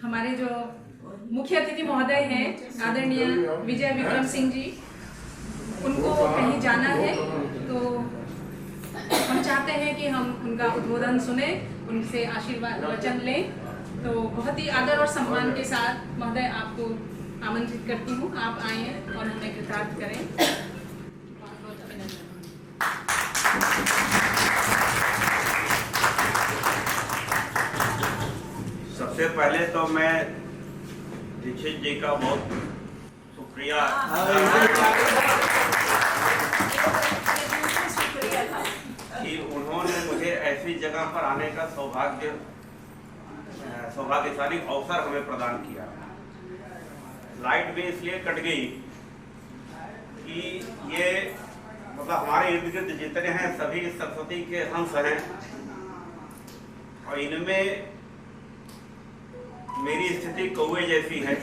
हमारे जो मुख्य अतिथि महोदय हैं आदरणीय विजय विक्रम सिंह जी, उनको कहीं जाना है, तो हम चाहते हैं कि हम उनका उद्बोधन सुने, उनसे आशीर्वाद वचन लें। तो बहुत ही आदर और सम्मान के साथ महोदय आपको आमंत्रित करती हूँ, आप आएँ और हमें कृतार्थ करें। बहुत बहुत अभिनंदन। सबसे पहले तो मैं दीक्षित जी का बहुत शुक्रिया कि उन्होंने मुझे ऐसी जगह पर आने का सौभाग्यशाली अवसर हमें प्रदान किया। लाइट भी इसलिए कट गई कि ये मतलब हमारे इर्द गिर्द जितने हैं सभी सरस्वती के अंश हैं और इनमें मेरी स्थिति कौवे जैसी है,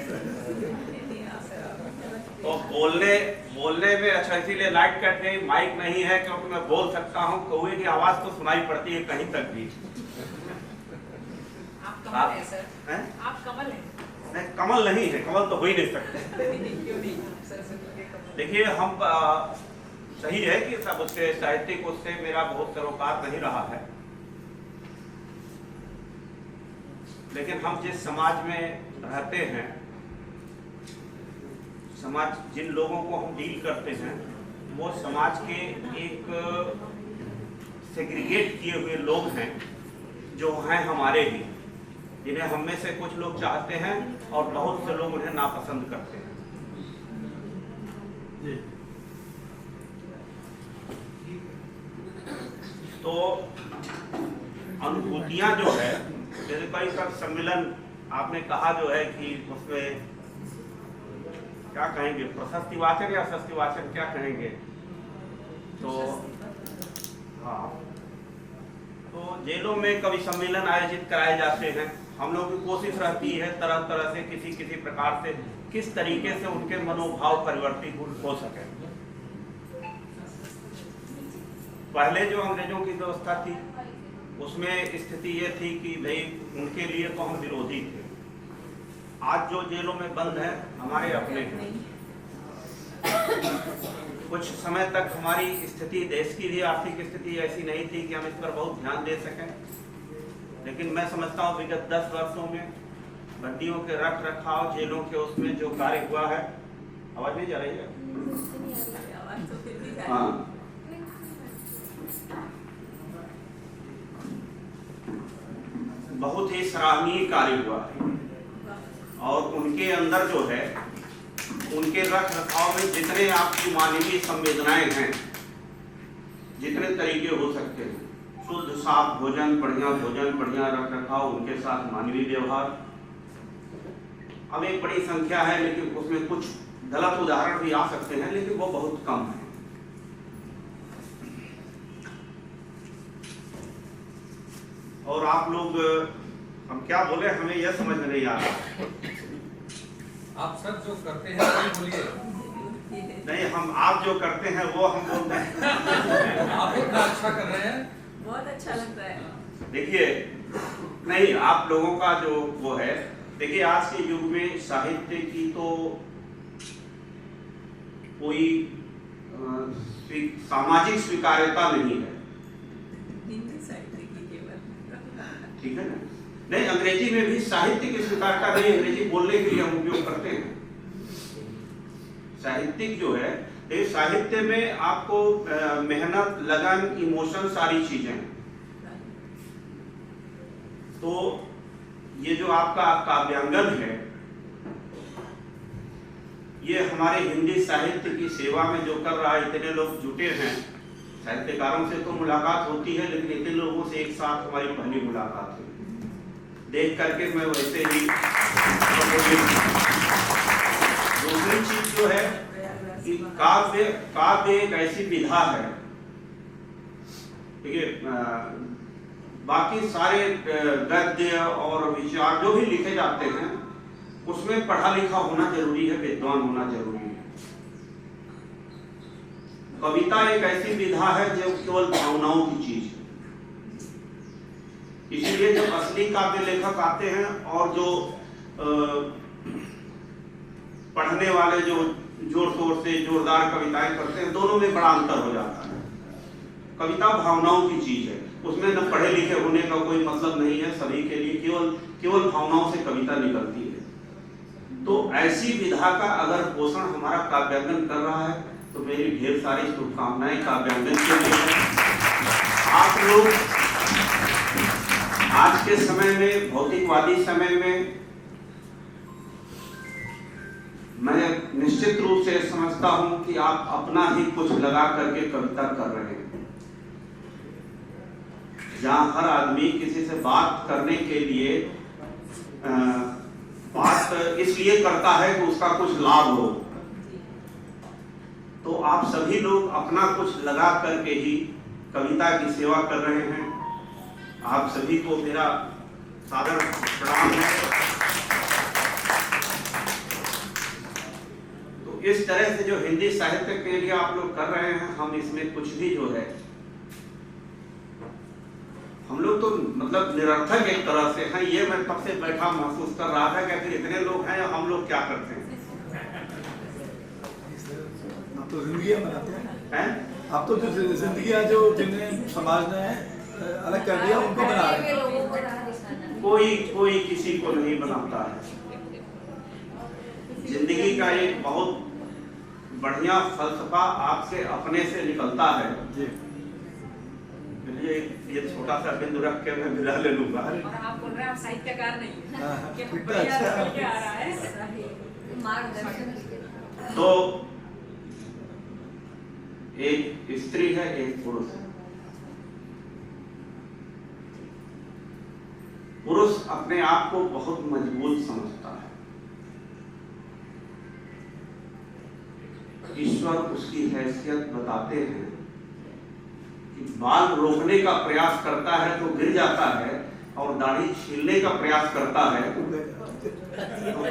तो बोलने में अच्छा इसीलिए लाइट कट गई। माइक नहीं है क्योंकि मैं बोल सकता हूँ, कौवे की आवाज तो सुनाई पड़ती है कहीं तक भी। आप कमल हैं सर, आप कमल हैं। नहीं, कमल नहीं है, कमल तो हो ही नहीं सकते। देखिए हम सही है कि सब उससे साहित्यिक उससे मेरा बहुत सरोकार नहीं रहा है, लेकिन हम जिस समाज में रहते हैं, समाज जिन लोगों को हम डील करते हैं, वो समाज के एक सेग्रीगेट किए हुए लोग हैं जो हैं हमारे ही, जिन्हें हम में से कुछ लोग चाहते हैं और बहुत से लोग उन्हें नापसंद करते हैं। तो अनुभूतियां जो है, जैसे कई सब सम्मेलन आपने कहा जो है कि उसमें क्या कहेंगे, प्रशस्ति वाचन या शस्ति वाचन क्या कहेंगे, तो हाँ, तो जेलों में कवि सम्मेलन आयोजित कराए जाते हैं। हम लोग की कोशिश रहती है तरह तरह से किसी प्रकार से किस तरीके से उनके मनोभाव परिवर्तित हो सके। पहले जो अंग्रेजों की व्यवस्था थी उसमें स्थिति ये थी कि भाई उनके लिए तो हम विरोधी थे। आज जो जेलों में बंद है हमारे अपने हैं। कुछ समय तक हमारी स्थिति, देश की भी आर्थिक स्थिति ऐसी नहीं थी कि हम इस पर बहुत ध्यान दे सकें, लेकिन मैं समझता हूँ विगत 10 वर्षों में बंदियों के रख रखाव, जेलों के उसमें जो कार्य हुआ है, आवाज नहीं जा रही है? हाँ, बहुत ही सराहनीय कार्य हुआ है और उनके अंदर जो है, उनके रख रखाव में जितने आपकी मानवीय संवेदनाएं हैं, जितने तरीके हो सकते हैं, शुद्ध साफ भोजन, बढ़िया रख रखाव, उनके साथ मानवीय व्यवहार। अब एक बड़ी संख्या है, लेकिन उसमें कुछ गलत उदाहरण भी आ सकते हैं, लेकिन वो बहुत कम है। और आप लोग हम क्या बोले, हमें यह समझ में नहीं आ रहा। आप सब जो करते हैं वही बोलिए। नहीं, हम आप जो करते हैं वो हम बोलते हैं। आप इतना अच्छा कर रहे हैं, बहुत अच्छा लगता है। देखिए, नहीं, आप लोगों का जो वो है, देखिए आज के युग में साहित्य की तो कोई सामाजिक स्वीकार्यता नहीं है, ठीक है ना? नहीं, अंग्रेजी में भी साहित्य की स्वीकार्यता नहीं, अंग्रेजी बोलने के लिए हम उपयोग करते हैं। साहित्यिक जो है, साहित्य में आपको मेहनत, लगन, इमोशन, सारी चीजें हैं। तो ये जो आपका काव्यांगन है, ये हमारे हिंदी साहित्य की सेवा में जो कर रहा है, इतने लोग जुटे हैं, साहित्यकारों से तो मुलाकात होती है, लेकिन इतने लोगों से एक साथ हमारी पहली मुलाकात हुई। देख करके मैं वैसे ही दूसरी चीज जो है कि काव्य एक ऐसी विधा है, देखिए बाकी सारे गद्य और विचार जो भी लिखे जाते हैं उसमें पढ़ा लिखा होना जरूरी है, विद्वान होना जरूरी है। कविता एक ऐसी विधा है जो केवल भावनाओं की चीज है, इसीलिए जब असली काव्य लेखक आते हैं और जो पढ़ने वाले जो जोर शोर से जोरदार कविताएं करते हैं, दोनों में बड़ा अंतर हो जाता है। कविता भावनाओं की चीज है, उसमें न पढ़े लिखे होने का कोई मतलब नहीं है। सभी के लिए केवल भावनाओं से कविता निकलती है। तो ऐसी विधा का अगर पोषण हमारा काव्यांगन कर रहा है तो मेरी ढेर सारी शुभकामनाएं काव्यांगन के लिए। आप लोग आज के समय में, भौतिकवादी समय में, मैं निश्चित रूप से समझता हूं कि आप अपना ही कुछ लगा करके कविता कर रहे हैं। जहां हर आदमी किसी से बात करने के लिए बात इसलिए करता है कि उसका कुछ लाभ हो, तो आप सभी लोग अपना कुछ लगा करके ही कविता की सेवा कर रहे हैं। आप सभी को मेरा सादर प्रणाम है। तो इस तरह से जो हिंदी साहित्य के लिए आप लोग कर रहे हैं, हम इसमें कुछ भी जो है, हम लोग तो मतलब निरर्थक एक तरह से हैं। ये मैं तब से बैठा महसूस कर रहा था कि आखिर इतने लोग हैं, हम लोग क्या करते हैं? आप तो जिंदगी बनाते हैं। आप तो जिंदगी जो जिन्हें समाज ने अलग कर दिया उनको बना रहे हैं। कोई किसी को नहीं बनाता है। जिंदगी का एक बहुत बढ़िया फलसफा आपसे अपने से निकलता है। ये छोटा सा बिंदु रख के मैं विदा ले लूंगा। और आप बोल रहे हैं आप साहित्यकार नहीं हैं। ये कितना बढ़िया अच्छा निकल के आ रहा है। तो एक स्त्री है, एक पुरुष है। पुरुष अपने आप को बहुत मजबूत समझता है। ईश्वर उसकी हैसियत बताते हैं कि बाल रोकने का प्रयास करता है तो गिर जाता है, और दाढ़ी छीलने का प्रयास करता है तो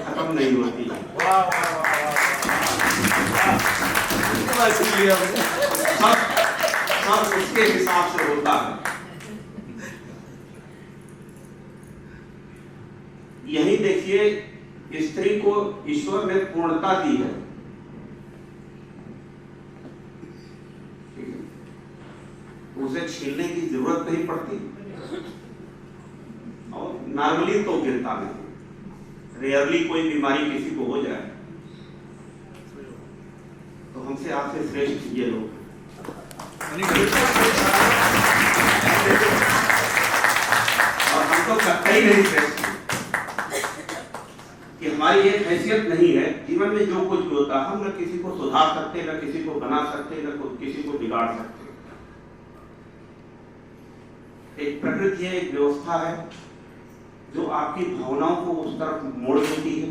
खत्म नहीं होती। सब उसके हिसाब से होता है। यही देखिए, स्त्री को ईश्वर ने पूर्णता दी है। उसे छीलने की जरूरत नहीं पड़ती, और नॉर्मली तो गिरता नहीं। रेयरली कोई बीमारी किसी को हो जाए तो हमसे आपसे श्रेष्ठ ये लोग। और हम तो करते ही नहीं श्रेष्ठ कि हमारी एक हैसियत नहीं है। जीवन में जो कुछ भी होता है, हम न किसी को सुधार सकते, न किसी को बना सकते, न किसी को बिगाड़ सकते। एक प्रकृति है, एक व्यवस्था है जो आपकी भावनाओं को उस तरफ मोड़ देती है।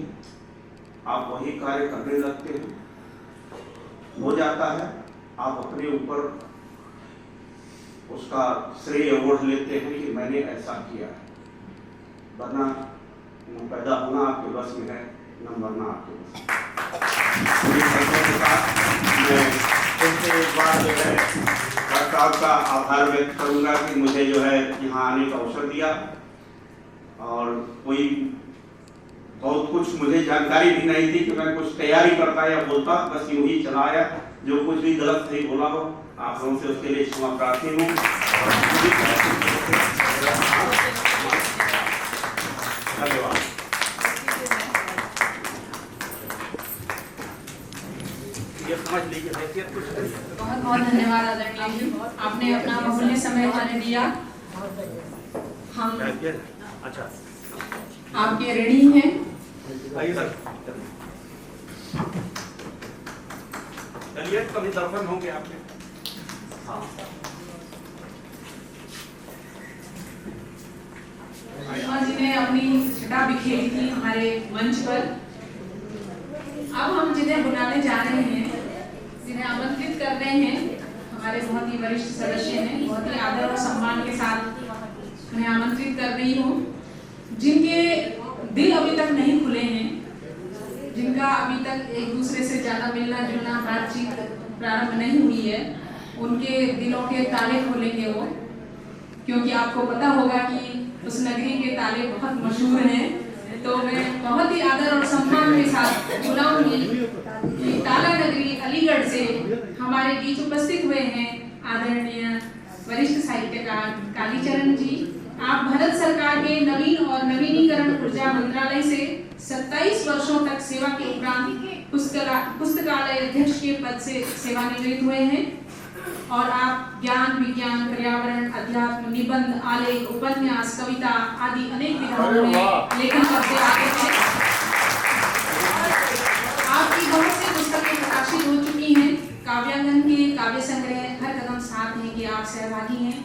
आप वही कार्य करने लगते हैं, हो जाता है, आप अपने ऊपर उसका श्रेय ओढ़ लेते हैं कि मैंने ऐसा किया है। वरना न पैदा होना आपके बस में है, न मरना आपके बस में है। मैं एक बार जो है डॉक्टर साहब का आभार व्यक्त करूंगा कि मुझे जो है यहाँ आने का अवसर दिया, और कोई बहुत कुछ मुझे जानकारी भी नहीं थी कि मैं कुछ तैयारी करता या बोलता, बस यूं ही चलाया। जो कुछ भी गलत सही बोला हो, आप लोगों से उसके लिए क्षमा प्रार्थी हूँ। धन्यवाद। ये समझ लीजिए, हैसियत कुछ नहीं है। बहुत बहुत धन्यवाद आदरणीय जी, आपने अपना अमूल्य समय हमें दिया। हम अच्छा, आपके ऋणी हैं। आइए सर, चलिए कभी दर्शन होंगे आपके। हाँ, शर्मा जी ने अपनी छटा बिखेरी थी हमारे मंच पर। अब हम जिन्हें बुलाने जा रहे हैं, जिन्हें आमंत्रित कर रहे हैं, हमारे बहुत ही वरिष्ठ सदस्य हैं। बहुत ही आदर और सम्मान के साथ मैं आमंत्रित कर रही हूँ, जिनके दिल अभी तक नहीं खुले हैं, जिनका अभी तक एक दूसरे से ज्यादा मिलना जुलना बातचीत प्रारंभ नहीं हुई है। उनके दिलों के ताले खोलेंगे वो, क्योंकि आपको पता होगा कि उस नगरी के ताले बहुत मशहूर हैं। तो मैं बहुत ही आदर और सम्मान के साथ बुलाऊंगी कि ताला नगरी अलीगढ़ से हमारे बीच उपस्थित हुए हैं आदरणीय वरिष्ठ साहित्यकार कालीचरण जी। आप भारत सरकार के नवीन और नवीनीकरण ऊर्जा मंत्रालय से 27 वर्षों तक सेवा के उपरांत पुस्तकालय अध्यक्ष के पद से सेवानिवृत्त हुए हैं और आप ज्ञान, विज्ञान, पर्यावरण, अध्यात्म, निबंध, आलेख, उपन्यास, कविता आदि अनेक विधाओं में लेखन करते आते हैं। आपकी बहुत सी पुस्तकें प्रकाशित हो चुकी हैं। काव्यांगन के काव्य संग्रह हर कदम साथ हैं कि आप सहभागी हैं।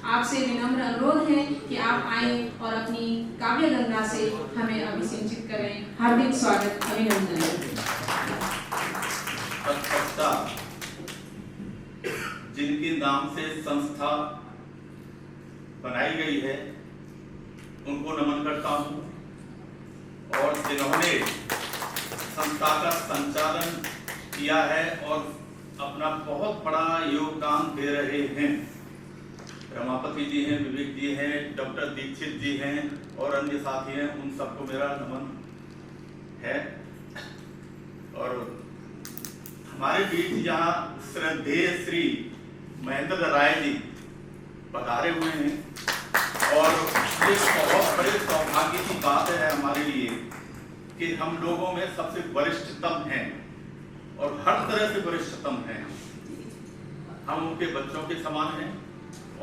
आपसे विनम्र अनुरोध है कि आप आए और अपनी काव्य गंगा से हमें अभिसिंचित करें। हार्दिक स्वागत, अभिनंदन। जिनके नाम से संस्था बनाई गई है उनको नमन करता हूँ और जिन्होंने संस्था का संचालन किया है और अपना बहुत बड़ा योगदान दे रहे हैं। रमापति जी हैं, विवेक जी हैं, डॉक्टर दीक्षित जी हैं और अन्य साथी हैं, उन सबको मेरा नमन है। और हमारे बीच यहाँ श्रद्धेय श्री महेंद्र राय जी पधारे हुए हैं और ये बहुत बड़े सौभाग्य की बात है हमारे लिए कि हम लोगों में सबसे वरिष्ठतम हैं और हर तरह से वरिष्ठतम हैं। हम उनके बच्चों के समान हैं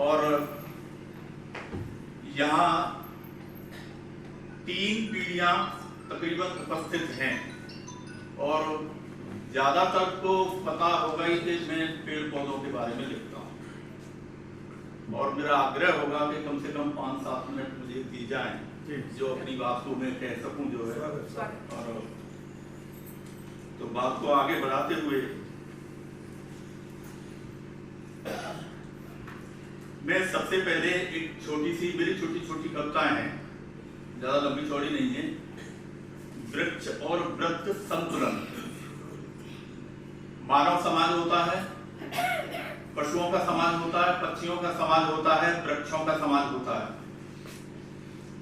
और यहाँ 3 पीढ़ियां तकरीबन उपस्थित हैं और ज्यादातर को पता होगा ही कि मैं पेड़ पौधों के बारे में लिखता हूँ और मेरा आग्रह होगा कि कम से कम 5-7 मिनट मुझे दी जाएं जो अपनी बात को मैं कह सकूं जो है। और तो बात को आगे बढ़ाते हुए मैं सबसे पहले एक छोटी सी मेरी छोटी कविताएं हैं, ज्यादा लंबी चौड़ी नहीं है। वृक्ष और वृत्त संतुलन। मानव समाज होता है, पशुओं का समाज होता है, पक्षियों का समाज होता है, वृक्षों का समाज होता है।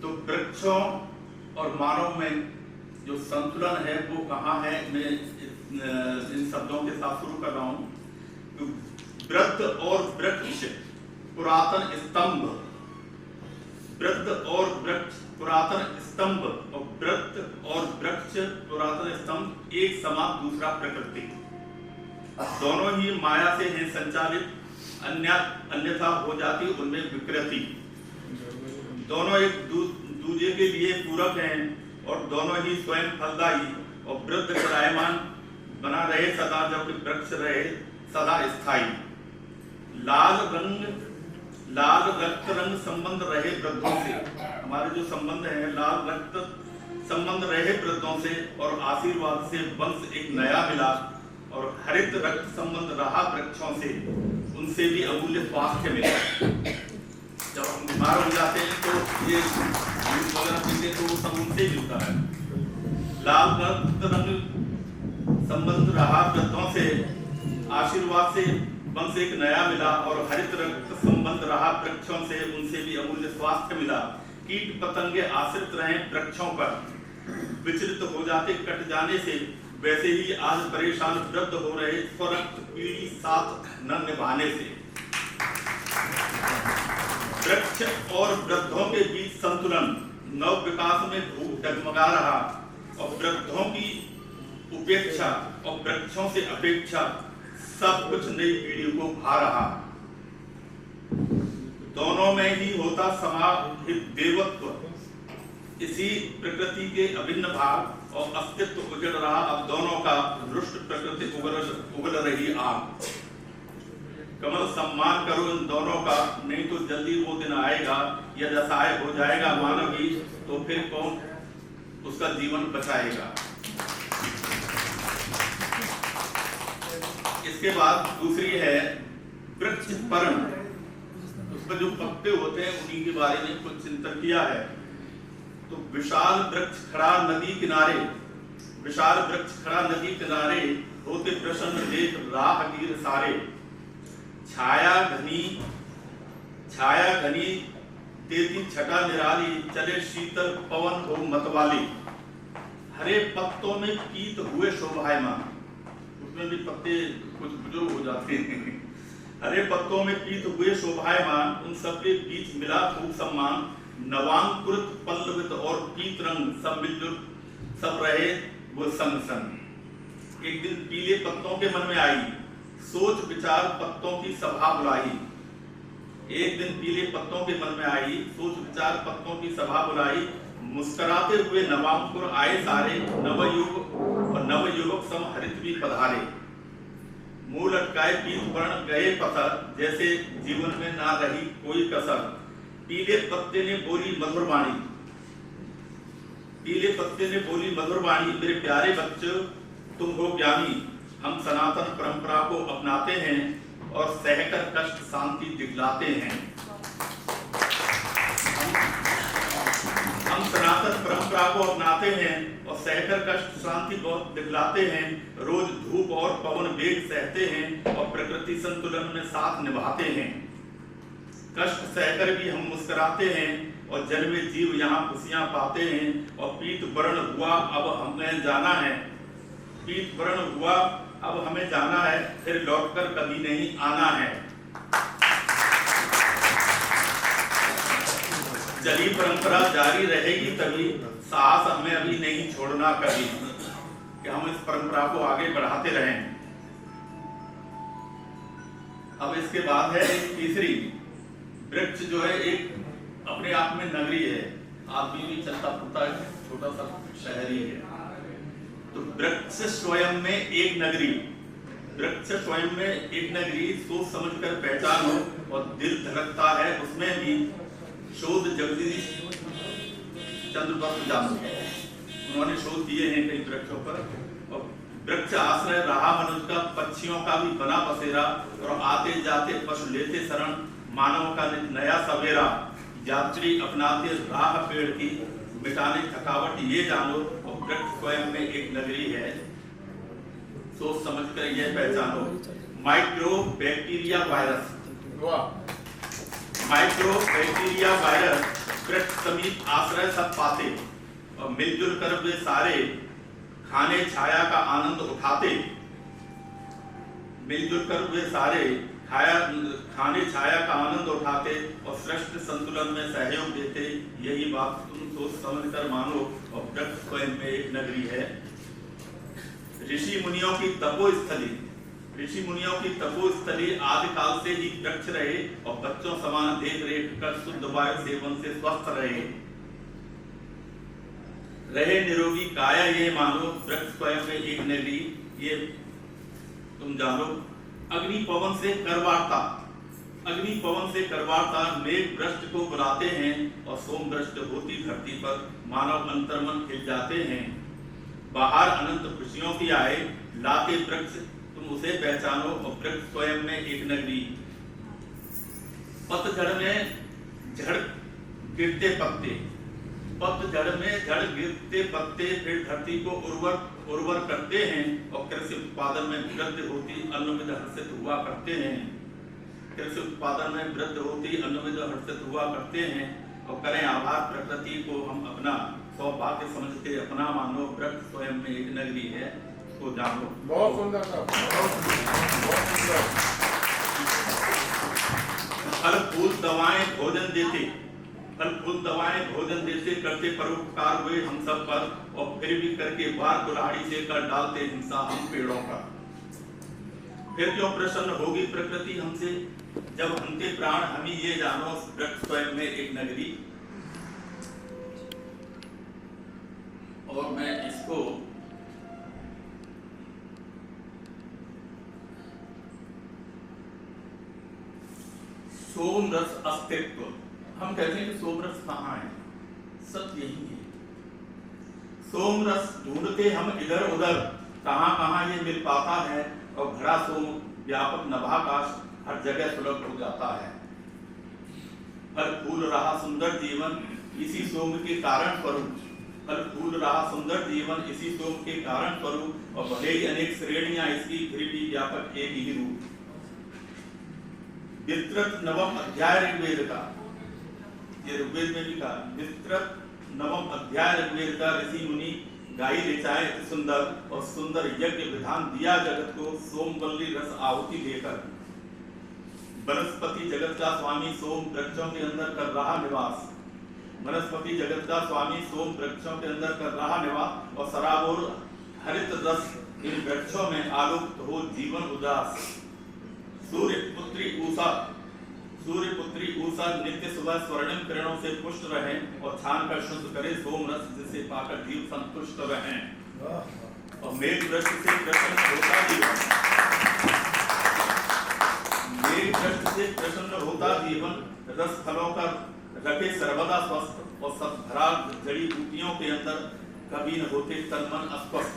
तो वृक्षों और मानव में जो संतुलन है वो कहाँ है, मैं इन शब्दों के साथ शुरू कर रहा हूँ। तो वृत्त और वृक्ष पुरातन स्तंभ, वृत्त और वृक्ष पुरातन स्तंभ और वृत्त और वृक्ष पुरातन स्तंभ, एक समान दूसरा प्रकृति। दोनों ही माया से हैं संचालित, अन्यथा हो जाती उनमें विकृति। दोनों एक दूसरे के लिए पूरक हैं और दोनों ही स्वयं फलदायी और वृद्ध करायमान बना रहे सदा, जबकि वृक्ष रहे सदा स्थायी। लाल रक्त रंग संबंध रहे वृद्धों से, हमारे जो संबंध है लाल रक्त संबंध रहे वृद्धों से और आशीर्वाद से वंश एक नया मिला। और हरित रक्त संबंध रहा वृक्षों से, उनसे भी अमूल्य स्वास्थ्य मिला। जब हम बीमार हो जाते हैं तो ये वगैरह पीते तो वो सब उनसे मिलता है। लाल रक्त रंग संबंध रहा वृद्धों से, आशीर्वाद से वंश एक नया मिला। और हरित रक्त संबंध रहा वृक्षों से, उनसे भी अमूल्य स्वास्थ्य मिला। कीट पतंगे आश्रित रहे वृक्षों पर, विचलित हो जाते कट जाने से, वैसे ही आज परेशान वृद्ध हो रहे स्वरक्त पीढ़ी साथ न निभाने से। वृक्ष और वृद्धों के बीच संतुलन, नव विकास में भूख डगमगा रहा और वृद्धों की उपेक्षा और वृक्षों से अपेक्षा सब कुछ नई पीढ़ी को भा रहा। दोनों में ही होता समाहित देवत्व, इसी प्रकृति के अभिन्न भाग और अस्तित्व उजड़ रहा। अब दोनों का रुष्ट प्रकृति उगल रही आग। कमल सम्मान करो इन दोनों का, नहीं तो जल्दी वो दिन आएगा यदि असहाय हो जाएगा मानव ही, तो फिर कौन उसका जीवन बचाएगा। इसके बाद दूसरी है वृक्ष पर्ण। उस पर जो पत्ते होते हैं उन्हीं के बारे में कुछ चिंतन किया है। तो विशाल वृक्ष खड़ा नदी किनारे, विशाल वृक्ष खड़ा नदी किनारे, होते प्रसन्न देख राहगीर सारे। छाया घनी देती छटा निराली, चले शीतल पवन हो मतवाली। हरे पत्तों में पीत हुए शोभायमान, उसमें भी पत्ते कुछ बुजुर्ग हो जाते हैं। हरे पत्तों में पीत हुए शोभायमान, उन सबके बीच मिला खूब सम्मान। नवांकुरित पल्लवित और पीत रंग, सब मिलजुल सब रहे वो संग संग। एक दिन पीले पत्तों के मन में आई, सोच विचार पत्तों की सभा बुलाई। एक दिन पीले पत्तों के मन में आई, सोच विचार पत्तों की सभा बुलाई। मुस्कुराते हुए नवांकुर आए सारे, नवयुग और नवयुवक सम हरित भी पधारे। मुंह लटकाए पीत वर्ण गए पसर, जैसे जीवन में ना रही कोई कसर। पीले पत्ते ने बोली मधुर वाणी, पीले पत्ते ने बोली मधुर वाणी, मेरे प्यारे बच्चों तुम हो ज्ञानी। हम सनातन परंपरा को अपनाते हैं और सहकर कष्ट शांति दिखलाते हैं। हम सनातन परंपरा को अपनाते हैं और सहकर कष्ट शांति बहुत दिखलाते हैं। रोज धूप और पवन वेग सहते हैं और प्रकृति संतुलन में साथ निभाते हैं। कष्ट सहकर भी हम मुस्कुराते हैं और जन्मे जीव यहाँ खुशियां पाते हैं। और पीत वर्ण हुआ अब हमें जाना है, पीत वर्ण हुआ अब हमें जाना है, फिर लौटकर कभी नहीं आना है। चली परंपरा जारी रहेगी तभी, साहस हमें अभी नहीं छोड़ना कभी, कि हम इस परंपरा को आगे बढ़ाते रहें। अब इसके बाद है तीसरी, वृक्ष जो है एक अपने आप में नगरी है। आदमी भी चलता फिरता है, छोटा सा शहरी है। तो वृक्ष स्वयं में एक नगरी, वृक्ष स्वयं में एक नगरी, सोच समझकर पहचानो और दिल धड़कता है उसमें भी। शोध जगदीश चंद्र बख्श जानो, उन्होंने शोध किए हैं कई वृक्षों पर। और वृक्ष आश्रय रहा मनुष्य का, पक्षियों का भी बना बसेरा। और आते जाते पशु लेते शरण, मानव का नया सवेरा। यात्री अपनाते राह पेड़ की, मिटाने थकावट ये जानो। और वृक्ष स्वयं में एक नगरी है, सोच समझकर यह पहचानो। Micro bacteria virus, micro bacteria virus वृक्ष समीप आश्रय सब पाते। और मिलजुल कर वे सारे खाने छाया का आनंद उठाते। मिलजुल कर वे सारे खाने छाया का आनंद उठाते और सृष्टि संतुलन में सहयोग देते। यही बात तुम सोच समझ कर मानो। और वृक्ष स्वयं में एक नगरी है। ऋषि मुनियों की तपोस्थली, ऋषि मुनियों की तपोस्थली आदि काल से ही वृक्ष रहे। और बच्चों समान देख रेख कर शुद्ध वायु सेवन से स्वस्थ रहे निरोगी काया ये मानो। वृक्ष स्वयं में एक नगरी ये तुम जानो। अग्नि पवन से करवाता, अग्नि पवन से करवाता, मेघ वृष्टि को बुलाते हैं। और सोम वृष्टि होती धरती पर, मानव अंतर्मन खिल जाते हैं। बाहर अनंत खुशियों की आए, लाते वृक्ष तुम उसे पहचानो। और वृक्ष स्वयं में एक नगरी। पतझड़ में झड़ गिरते पत्ते, पतझड़ में झड़ गिरते पत्ते फिर धरती को उर्वर करते हैं। और कृषि उत्पादन में वृद्धि होती अन्न में हर्षित हुआ करते हैं। कृषि उत्पादन में वृद्धि होती अन्न में हर्षित हुआ करते हैं। और करें आभार प्रकृति को हम अपना सौभाग्य समझते अपना मानो। वृक्ष स्वयं में एक नगरी है, उसको जानो। बहुत सुंदर था, बहुत सुंदर। फल फूल दवाएं भोजन देते, फल फूल दवाएं भोजन देते, करते परोपकार हुए हम सब पर। और फिर भी करके बार कुल्हाड़ी से कर डालते हिंसा हम पेड़ों का। फिर क्यों प्रसन्न होगी प्रकृति हमसे, जब हमके प्राण हम ही ये जानो। वृक्ष स्वयं में एक नगरी। और मैं इसको सोम रस अस्तित्व, हम कहते हैं कि सोम रस कहाँ है, सत्य यही है। सोम रस ढूंढते हम इधर उधर, कहाँ कहाँ ये मिल पाता है। और भरा सोम व्यापक नभाकाश हर जगह सुलभ हो जाता है। फल फूल रहा सुंदर जीवन इसी सोम के कारण स्वरूप, फल फूल रहा सुंदर जीवन इसी सोम के कारण स्वरूप। और भले ही अनेक श्रेणियां इसकी, फिर भी व्यापक एक ही रूप। विस्तृत नवम अध्याय ऋग्वेद का, ये ऋग्वेद में भी कहा, विस्तृत नवम अध्याय ऋग्वेद का ऋषि मुनि गाई ऋचाएं अति सुंदर और सुंदर यज्ञ विधान दिया जगत को सोमवल्ली रस आहुति देकर। वनस्पति जगत का स्वामी सोम वृक्षों के अंदर कर रहा निवास। वनस्पति जगत का स्वामी सोम वृक्षों के अंदर कर रहा निवास और सराबोर हरित रस इन वृक्षों में आलोकित हो जीवन उदास। सूर्य पुत्री ऊषा नित्य सुबह स्वर्णिम किरणों से पुष्ट रहे और छान कर शुद्ध करे सोम रस जिसे पाकर जीव संतुष्ट रहे। और मेघ दृष्टि से प्रसन्न होता जीवन, मेघ दृष्टि से प्रसन्न होता जीवन, रस फलों का रखे सर्वदा स्वस्थ और सद्भरा जड़ी बूटियों के अंदर कभी न होते तन मन अस्वस्थ।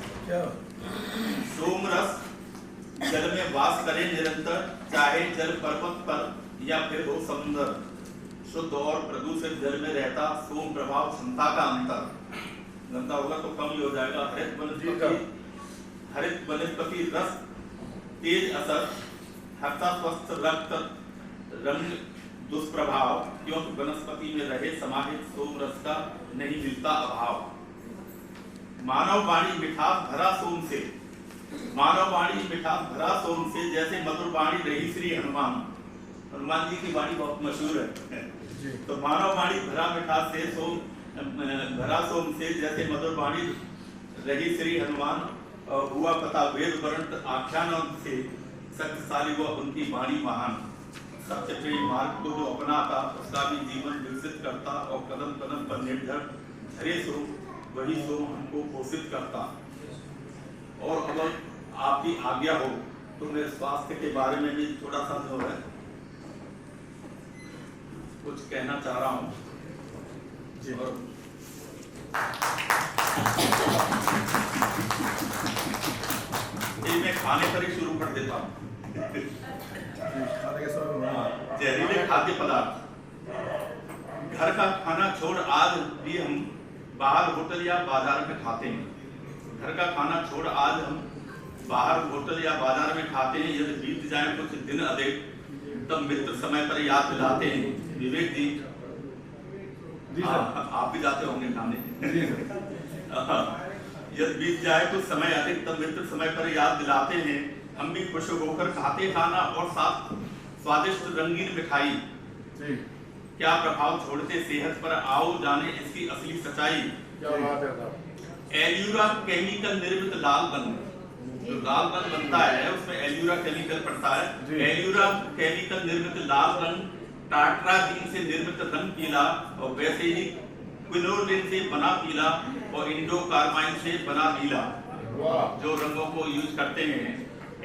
सोम रस जल में वास करे निरंतर, चाहे जल पर्वत पर या फिर हो समुद्र। शुद्ध और प्रदूषित जल में रहता सोम प्रभाव क्षमता का अंतर। गंदा होगा तो कम ही हो जाएगा। हरित वनस्पति रस तेज असर, हर्ता स्वस्थ रक्त रंग दुष्प्रभाव, क्योंकि वनस्पति में रहे समाहित सोम रस का नहीं मिलता अभाव। मानव वाणी मिठास भरा सोम से, मानव वाणी मिठास भरा सोम से, जैसे मधुर वाणी रही श्री हनुमान। हनुमान जी की वाणी बहुत मशहूर है। तो मानव वाणी भरा मिठास से भरा सोम से, जैसे मधुर वाणी रही श्री हनुमान। और हुआ पता वेद वर्ण आख्यान से शक्तिशाली वो उनकी वाणी महान। सत्य प्रेम मार्ग को जो अपनाता उसका भी जीवन विकसित करता और कदम कदम पर निर्भर धरे सो वही सो हमको पोषित करता। और अगर आपकी आज्ञा हो तो मैं स्वास्थ्य के बारे में भी थोड़ा सा जो है कुछ कहना चाह रहा हूँ। मैं खाने पर ही शुरू कर देता हूँ। जहरीले खाद्य पदार्थ, घर का खाना छोड़ आज भी हम बाहर होटल या बाजार में खाते हैं। घर का खाना छोड़ आज हम बाहर होटल या बाजार में खाते हैं। यदि बीत जाए कुछ दिन अधिक तब मित्र समय पर याद दिलाते हैं। विवेक जी आप भी जाते होंगे खाने। यदि बीत जाए कुछ समय अधिक तब मित्र समय पर याद दिलाते हैं। हम भी खुश होकर खाते खाना और साथ स्वादिष्ट रंगीन मिठाई। क्या प्रभाव छोड़ते सेहत पर, आओ जाने इसकी असली सच्चाई। एल्यूरा केमिकल निर्मित लाल रंग, जो लाल रंग बनता है उसमें एल्यूरा केमिकल पड़ता है। एल्यूरा केमिकल निर्मित लाल रंग, टाट्राजीन से निर्मित रंग पीला, और वैसे ही क्विनोलिन से बना पीला और इंडोकार्बाइन से बना नीला, जो रंगों को यूज करते हैं।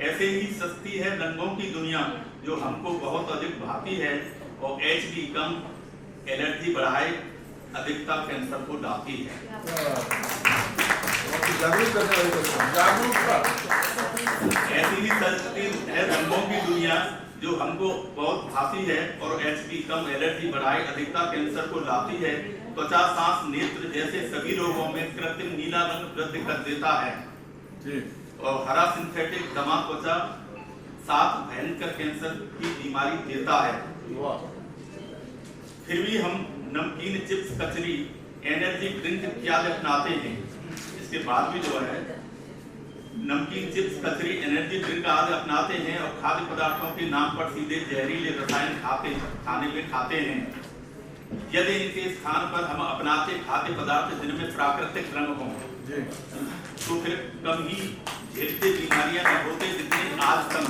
ऐसे ही सस्ती है रंगों की दुनिया जो हमको बहुत अधिक भाती है, और एचडी कम, एलर्जी बढ़ाए, अधिकता कैंसर को लाती है। ऐसी ही सस्ती है रंगों की दुनिया जो हमको बहुत भाती है, और एचडी कम, एलर्जी बढ़ाए, अधिकता कैंसर को लाती है। त्वचा, सांस, नेत्र जैसे सभी रोगों में कृत्रिम नीला रंग वृद्धि कर देता है। और हरा सिंथेटिक दमा त्वचा साथ भयंकर कैंसर की बीमारी देता है। फिर भी हम नमकीन, चिप्स, कचरी, एनर्जी ड्रिंक इत्यादि अपनाते हैं। इसके बाद भी जो है नमकीन, चिप्स, कचरी, एनर्जी ड्रिंक आदि अपनाते हैं, और खाद्य पदार्थों के नाम पर सीधे जहरीले रसायन खाने में खाते हैं। यदि इनके स्थान पर हम अपनाते खाद्य पदार्थ जिनमें प्राकृतिक रंग हों तो फिर कम ही झेलते बीमारियां न होते जितनी आज कम।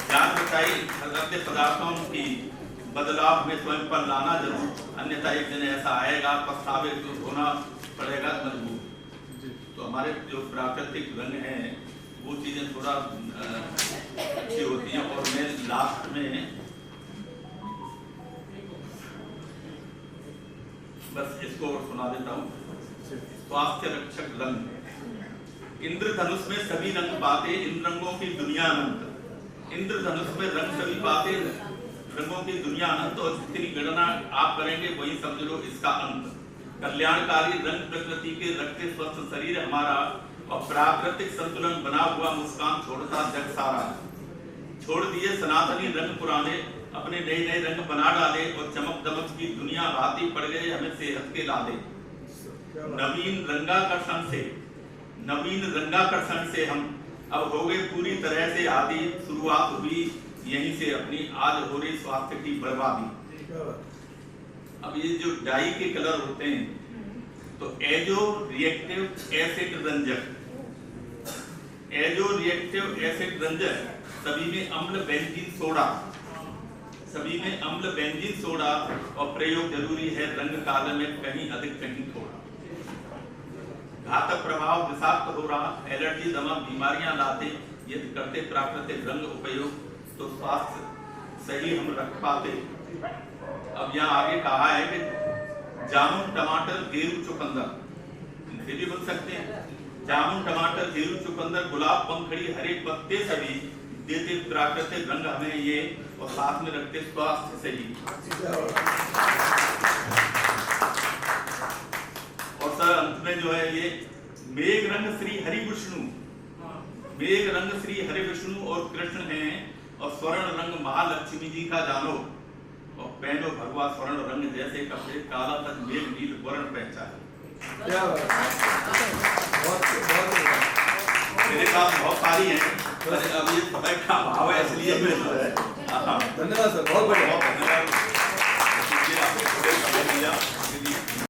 जान बचाई खाद्य पदार्थों की बदलाव में स्वयं पर लाना जरूर, अन्यथा एक दिन ऐसा आएगा पछतावे तो होना पड़ेगा मजबूर। तो हमारे जो प्राकृतिक रंग हैं वो चीजें थोड़ा अच्छी होती हैं। और मैं लास्ट में बस इसको और सुना देता हूँ। स्वास्थ्य रक्षक रंग, इंद्रधनुष में सभी रंग बातें, इन रंगों की दुनिया अनंत। इंद्रधनुष में रंग सभी बातें, रंगों की दुनिया अनंत, और जितनी गणना आप करेंगे वही समझ लो इसका अंत। कल्याणकारी रंग प्रकृति के रखते स्वस्थ शरीर हमारा, और प्राकृतिक संतुलन बना हुआ मुस्कान छोड़ता जग सारा। छोड़ दिए सनातनी रंग पुराने, अपने नए नए रंग बना डाले, और चमक दमक की दुनिया भांति पड़ गए हमें सेहत के लाले। नवीन रंगाकर्षण से हम अब हो गए पूरी तरह से आदि शुरुआत हुई यहीं से अपनी आज हो रही स्वास्थ्य की बर्बादी। अब ये जो डाई के कलर होते हैं तो एजो रिएक्टिव एसिड रंजक सभी में अम्ल बेंजीन सोडा और प्रयोग जरूरी है रंग काले में कहीं अधिक कहीं थोड़ा। घातक प्रभाव विषाक्त हो रहा, एलर्जी दमा बीमारियां लाते, यदि करते प्राकृतिक रंग उपयोग तो स्वास्थ्य सही हम रख पाते। अब यहाँ आगे कहा है कि जामुन टमाटर गेरू चुकंदर इनसे भी बन सकते हैं। जामुन टमाटर गेरू चुकंदर गुलाब पंखड़ी हरे पत्ते सभी देते प्राकृतिक रंग हमें ये और साथ में रखते स्वास्थ्य सही। और सर अंत में जो है ये मेघ रंग श्री हरि विष्णु और कृष्ण हैं और स्वर्ण रंग महालक्ष्मी जी का जानो और पहनो भगवा स्वर्ण रंग जैसे कपड़े काला तक मेघ नील वर्ण पहचाने। मेरे पास बहुत सारी हैं, अब ये समय का अभाव है इसलिए धन्यवाद सर, बहुत बढ़िया।